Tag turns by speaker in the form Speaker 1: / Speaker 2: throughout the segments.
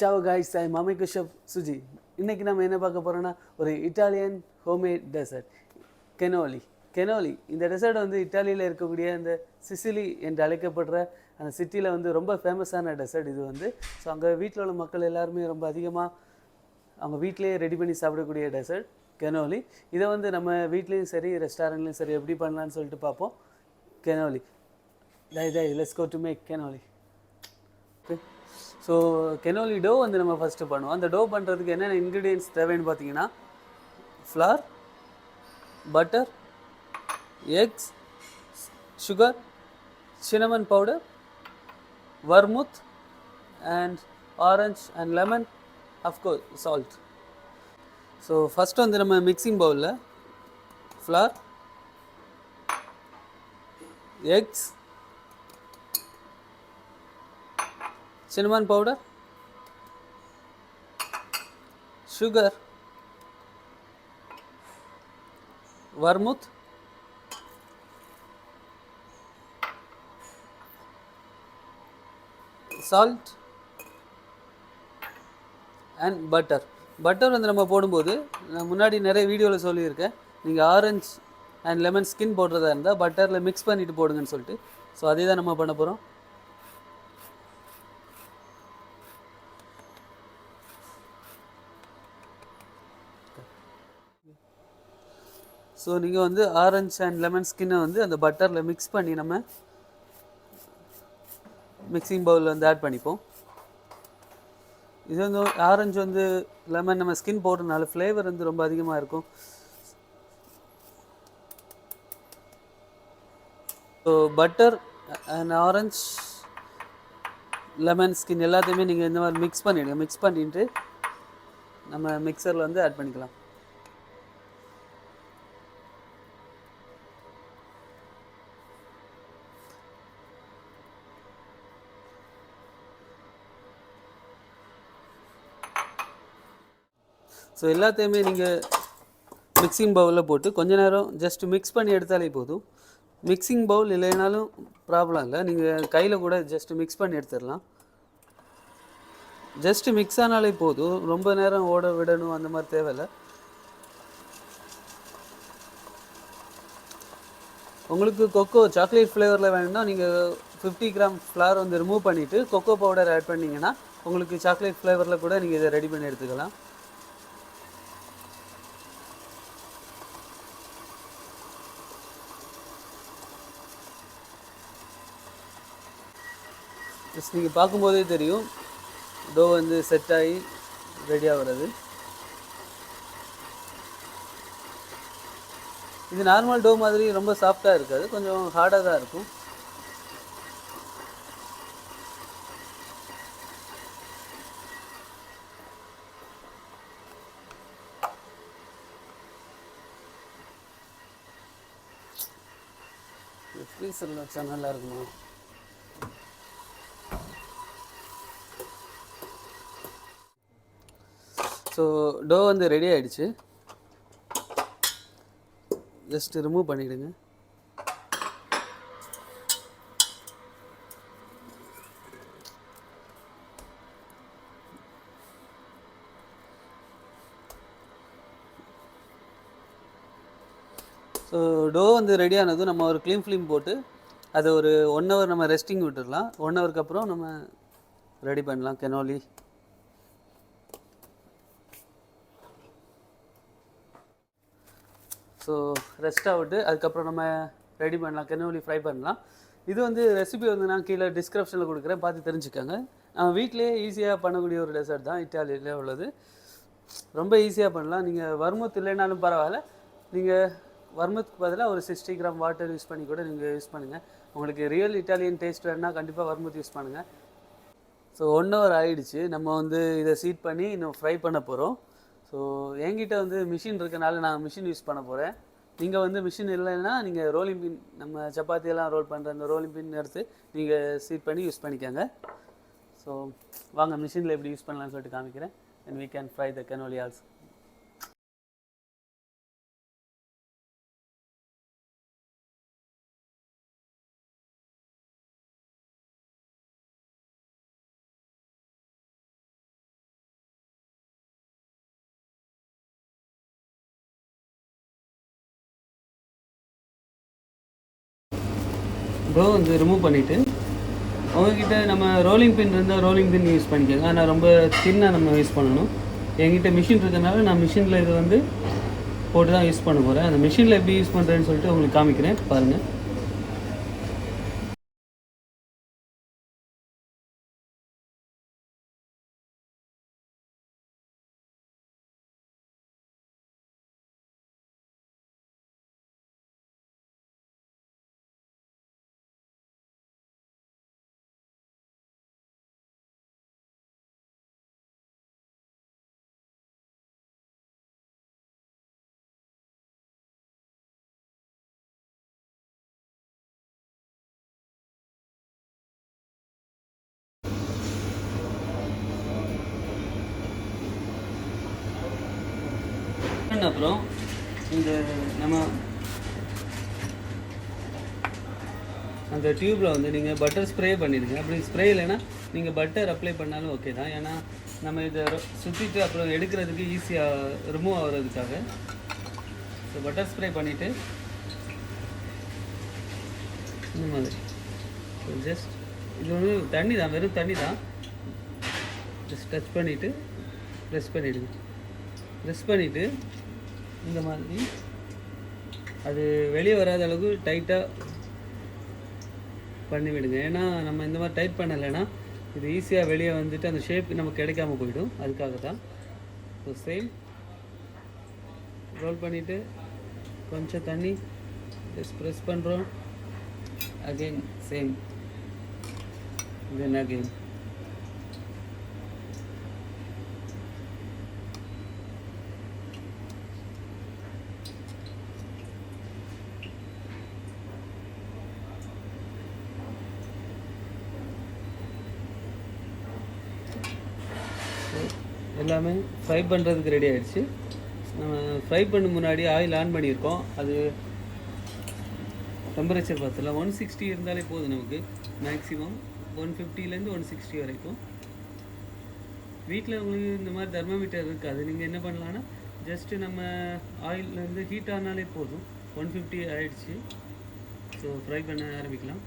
Speaker 1: Ciao guys, I'm Mami Kushab Suji. இன்னைக்கு நம்ம என்ன பார்க்க போறோம்னா ஒரு இட்டாலியன் ஹோம்மேட் டெசர்ட் கெனோலி. கெனோலி இந்த டெசர்ட் வந்து இட்டாலியில் இருக்கக்கூடிய அந்த சிசிலி என்று அழைக்கப்படுற அந்த சிட்டியில் வந்து ரொம்ப ஃபேமஸான டெசர்ட் இது வந்து. ஸோ அங்கே வீட்டில் உள்ள மக்கள் எல்லாருமே ரொம்ப அதிகமாக அவங்க வீட்டிலேயே ரெடி பண்ணி சாப்பிடக்கூடிய டெசர்ட் கெனோலி. இதை வந்து நம்ம வீட்லேயும் சரி ரெஸ்டாரண்ட்லேயும் சரி எப்படி பண்ணலான்னு சொல்லிட்டு பார்ப்போம். Cannoli let's go to make cannoli. Okay, so cannoli dough வந்து நம்ம ஃபஸ்ட்டு பண்ணுவோம். அந்த டோ பண்ணுறதுக்கு என்னென்ன இன்க்ரீடியன்ஸ் தேவைன்னு பார்த்தீங்கன்னா flour, butter, eggs, sugar, cinnamon powder, vermouth and orange and lemon, of course salt. So first வந்து நம்ம மிக்சிங் பவுலில் flour, eggs, cinnamon powder, sugar, vermouth, salt and butter. Butter வந்து நம்ம போடும்போது நான் முன்னாடி நிறைய வீடியோவில் சொல்லியிருக்கேன், நீங்கள் ஆரஞ்ச் அண்ட் லெமன் ஸ்கின் போடுறதா இருந்தால் பட்டரில் மிக்ஸ் பண்ணிவிட்டு போடுங்கன்னு சொல்லிட்டு. ஸோ அதே தான் நம்ம பண்ண போகிறோம். ஸோ நீங்கள் வந்து ஆரஞ்ச் அண்ட் லெமன் ஸ்கின்னை வந்து அந்த பட்டரில் மிக்ஸ் பண்ணி நம்ம மிக்சிங் பவுலில் வந்து ஆட் பண்ணிப்போம். இது வந்து ஆரஞ்சு வந்து லெமன் நம்ம ஸ்கின் போடுறதுனால ஃப்ளேவர் வந்து ரொம்ப அதிகமாக இருக்கும். So butter and orange lemon skin எல்லாத்தையுமே நீங்கள் இந்த மாதிரி மிக்ஸ் பண்ணிவிடுங்க. மிக்ஸ் பண்ணிட்டு நம்ம மிக்சரில் வந்து ஆட் பண்ணிக்கலாம். ஸோ எல்லாத்தையுமே நீங்கள் மிக்சிங் பவுலில் போட்டு கொஞ்ச நேரம் ஜஸ்ட் மிக்ஸ் பண்ணி எடுத்தாலே போதும். மிக்சிங் பவுல் இல்லைனாலும் ப்ராப்ளம் இல்லை, நீங்கள் கையில் கூட ஜஸ்ட் மிக்ஸ் பண்ணி எடுத்துடலாம். ஜஸ்ட்டு மிக்ஸ் ஆனாலே போதும், ரொம்ப நேரம் ஓட விடணும் அந்த மாதிரி தேவையில்லை. உங்களுக்கு கொக்கோ சாக்லேட் ஃப்ளேவரில் வேணும்னா நீங்கள் 50 கிராம் ஃப்ளார் வந்து ரிமூவ் பண்ணிவிட்டு கொக்கோ பவுடர் ஆட் பண்ணிங்கன்னா உங்களுக்கு சாக்லேட் ஃப்ளேவரில் கூட நீங்கள் இதை ரெடி பண்ணி எடுத்துக்கலாம். ஜஸ்ட் நீங்கள் பார்க்கும்போதே தெரியும் டோ வந்து செட் ஆகி ரெடியாக வர்றது. இது நார்மல் டோ மாதிரி ரொம்ப சாஃப்டாக இருக்காது, கொஞ்சம் ஹார்டாக தான் இருக்கும். ஃப்ரீசரில் வச்சா நல்லா இருக்கணும். ஸோ டோ வந்து ரெடி ஆகிடுச்சு. ஜஸ்ட் ரிமூவ் பண்ணிவிடுங்க. ஸோ டோ வந்து ரெடி ஆனதும் நம்ம ஒரு க்ளீன் ஃபிலிம் போட்டு அதை ஒரு 1 ஹவர் நம்ம ரெஸ்டிங் விட்டுடலாம். 1 ஹவருக்கு அப்புறம் நம்ம ரெடி பண்ணலாம் கெனோலி. ஸோ ரெஸ்ட் ஆகிட்டு அதுக்கப்புறம் நம்ம ரெடி பண்ணலாம், கெனோலி ஃப்ரை பண்ணலாம். இது வந்து ரெசிபி வந்து நான் கீழே டிஸ்கிரிப்ஷனில் கொடுக்குறேன், பார்த்து தெரிஞ்சுக்கோங்க. நம்ம வீட்டிலே ஈஸியாக பண்ணக்கூடிய ஒரு டெசர்ட் தான், இட்டாலியில் உள்ளது. ரொம்ப ஈஸியாக பண்ணலாம். நீங்கள் வர்முத் இல்லைனாலும் பரவாயில்ல, நீங்கள் வர்முத்துக்கு பதிலாக ஒரு 60 கிராம் வாட்டர் யூஸ் பண்ணி கூட நீங்கள் யூஸ் பண்ணுங்கள். உங்களுக்கு ரியல் இட்டாலியன் டேஸ்ட் வேணுன்னா கண்டிப்பாக வர்முத் யூஸ் பண்ணுங்கள். ஸோ 1 ஹவர் ஆகிடுச்சு. நம்ம வந்து இதை சீட் பண்ணி இன்னும் ஃப்ரை பண்ண போகிறோம். ஸோ என்கிட்ட வந்து மிஷின் இருக்கனால நான் மிஷின் யூஸ் பண்ண போகிறேன். நீங்கள் வந்து மிஷின் இல்லைன்னா நீங்கள் ரோலிங் பின், நம்ம சப்பாத்தியெல்லாம் ரோல் பண்ணுற அந்த ரோலிங் பின் எடுத்து நீங்கள் சீட் பண்ணி யூஸ் பண்ணிக்கோங்க. ஸோ வாங்க மிஷினில் எப்படி யூஸ் பண்ணலாம்னு சொல்லிட்டு காமிக்கிறேன். and we can fry the cannoli also. அப்புறம் வந்து ரிமூவ் பண்ணிவிட்டு உங்ககிட்ட நம்ம ரோலிங் பின் இருந்தால் ரோலிங் பின் யூஸ் பண்ணிக்கோங்க. ஆனால் ரொம்ப தின்னாக நம்ம யூஸ் பண்ணணும். என்கிட்ட மிஷின் இருக்கிறதுனால நான் மிஷினில் இது வந்து போட்டு தான் யூஸ் பண்ண போகிறேன். அந்த மிஷினில் எப்படி யூஸ் பண்ணுறேன்னு சொல்லிட்டு உங்களுக்கு காமிக்கிறேன் பாருங்கள். அப்புறம் இந்த நம்ம அந்த டியூப்பில் வந்து நீங்கள் பட்டர் ஸ்ப்ரே பண்ணிடுங்க. அப்படி ஸ்ப்ரே இல்லைன்னா நீங்கள் பட்டர் அப்ளை பண்ணாலும் ஓகே தான். ஏன்னா நம்ம இதை சுற்றிட்டு அப்புறம் எடுக்கிறதுக்கு ஈஸியாக ரிமூவ் ஆகிறதுக்காக. ஸோ பட்டர் ஸ்ப்ரே பண்ணிவிட்டு இந்த மாதிரி ஜஸ்ட் இது வந்து தண்ணி தான், வெறும் தண்ணி தான். ஜஸ்ட் டச் பண்ணிவிட்டு ப்ரெஸ் பண்ணிவிடுங்க. ப்ரெஸ் பண்ணிவிட்டு இந்த மாதிரி அது வெளியே வராத அளவுக்கு டைட்டாக பண்ணிவிடுங்க. ஏன்னா நம்ம இந்த மாதிரி டைட் பண்ணலைன்னா இது ஈஸியாக வெளியே வந்துட்டு அந்த ஷேப் நமக்கு கிடைக்காம போயிடும். அதுக்காக தான். ஸோ சேம் ரோல் பண்ணிவிட்டு கொஞ்சம் தண்ணி ஜஸ்ட் ப்ரெஸ் பண்ணுறோம். Again same, then again. எல்லாமே ஃப்ரை பண்ணுறதுக்கு ரெடி ஆகிடுச்சு. நம்ம ஃப்ரை பண்ண முன்னாடி ஆயில் ஆன் பண்ணியிருக்கோம். அது டெம்பரேச்சர் பார்த்தல 160 இருந்தாலே போதும் நமக்கு. மேக்ஸிமம் 150லேருந்து 160 வரைக்கும். வீட்டில் உங்களுக்கு இந்த மாதிரி தெர்மோமீட்டர் இருக்காது. நீங்கள் என்ன பண்ணலான்னா ஜஸ்ட்டு நம்ம ஆயிலேருந்து ஹீட் ஆனாலே போதும். 150 ஆகிடுச்சு. ஸோ ஃப்ரை பண்ண ஆரம்பிக்கலாம்.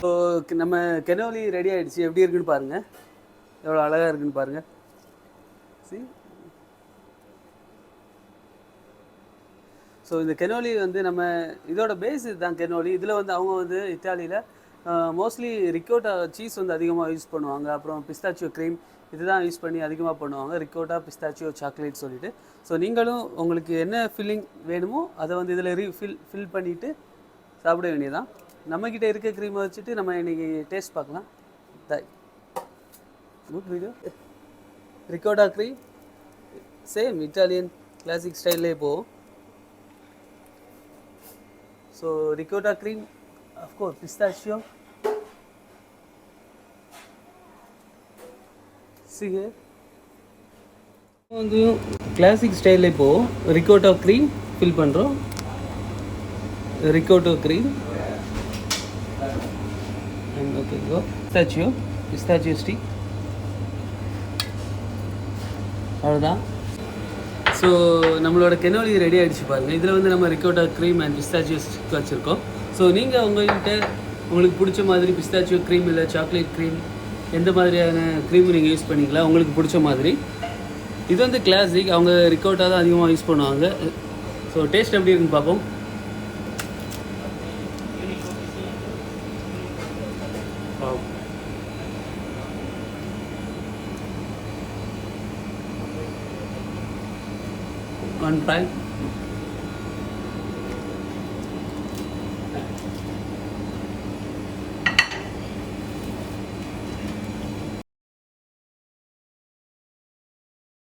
Speaker 1: ஸோ நம்ம கெனோலி ரெடி ஆகிடுச்சு. எப்படி இருக்குன்னு பாருங்கள், எவ்வளோ அழகாக இருக்குன்னு பாருங்கள். ஸோ இந்த கெனோலி வந்து நம்ம இதோட பேஸ் இதுதான் கெனோலி. இதில் வந்து அவங்க வந்து இத்தாலியில் மோஸ்ட்லி ரிக்கோட்டா சீஸ் வந்து அதிகமாக யூஸ் பண்ணுவாங்க. அப்புறம் பிஸ்தாச்சியோ க்ரீம் இதுதான் யூஸ் பண்ணி அதிகமாக பண்ணுவாங்க. ரிக்கோட்டா, பிஸ்தாச்சியோ, சாக்லேட் சொல்லிட்டு. ஸோ நீங்களும் உங்களுக்கு என்ன ஃபில்லிங் வேணுமோ அதை வந்து இதில் ஃபில் பண்ணிவிட்டு சாப்பிட வேண்டியதான். நம்மக்கிட்ட இருக்க க்ரீமை வச்சுட்டு நம்ம இன்றைக்கி டேஸ்ட் பார்க்கலாம். Good video. Ricotta cream same Italian classic ஸ்டைல்லே போகும். So ricotta cream, of course pistachio, சிகே வந்து கிளாசிக் ஸ்டைல்லே போகும். ரிக்கோட்டா க்ரீம் ஃபில் பண்ணுறோம். Ricotta cream and okay pistachio stick, அவ்வளோதான். ஸோ நம்மளோட கெனோலி ரெடி ஆகிடுச்சு பாருங்கள். இதில் வந்து நம்ம ricotta cream and pistachio stick வச்சுருக்கோம். ஸோ நீங்கள் உங்களுக்கு பிடிச்ச மாதிரி பிஸ்தாச்சியோ க்ரீம் இல்லை சாக்லேட் க்ரீம் எந்த மாதிரியான க்ரீம் நீங்கள் யூஸ் பண்ணிக்கலாம் உங்களுக்கு பிடிச்ச மாதிரி. இது வந்து கிளாசிக், அவங்க ரிக்கோட்டா தான் அதிகமாக யூஸ் பண்ணுவாங்க. ஸோ டேஸ்ட் எப்படி இருக்குன்னு பார்ப்போம். One time.